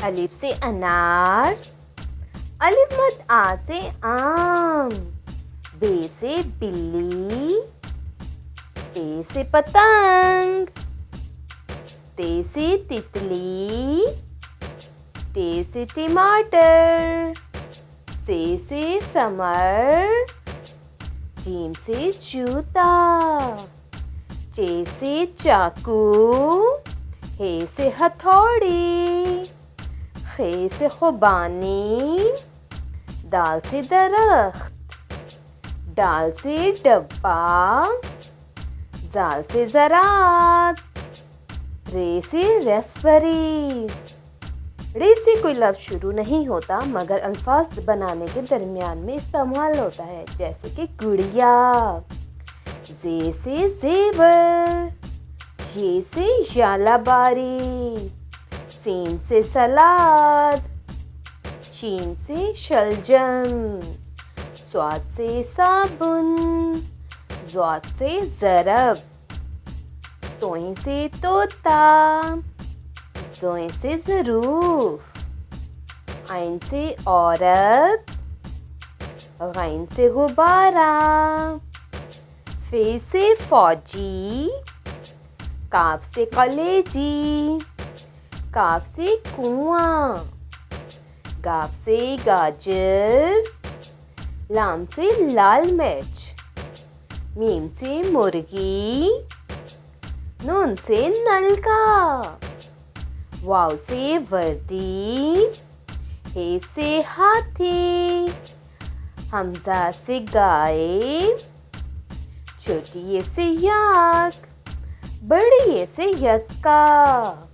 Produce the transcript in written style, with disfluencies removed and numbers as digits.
अलिफ से अनार, अलिफ मद आ से आम, बे से बिल्ली, ते से पतंग, ते से तितली, टे से टमाटर, से समर, जीम से जूता, चे से चाकू, हे से हथौड़ी, खे से खुबानी, दाल से दरख्त, डाल से डब्बा, जाल से ज़रात, रे से रसबरी। रे से कोई लफ्ज़ शुरू नहीं होता मगर अल्फाज बनाने के दरमियान में इस्तेमाल होता है, जैसे कि गुड़िया। जे से ज़ेवर, ये से यालाबारी, सीन से सलाद, शीन से शलजम, स्वाद से साबुन, ज़ाद से ज़रब, तोई से तोता, ज़ोए से ज़रूफ, आइन से औरत, गैन से गुब्बारा, फे से फौजी, काफ से कलेजी, काफ से कुआं, गाफ से गाजर, लाम से लाल मिर्च, मीम से मुर्गी, नून से नलका, वाव से वर्दी, हे से हाथी, हमजा से गाय, छोटी ये से याक, बड़ी ये से यक्का।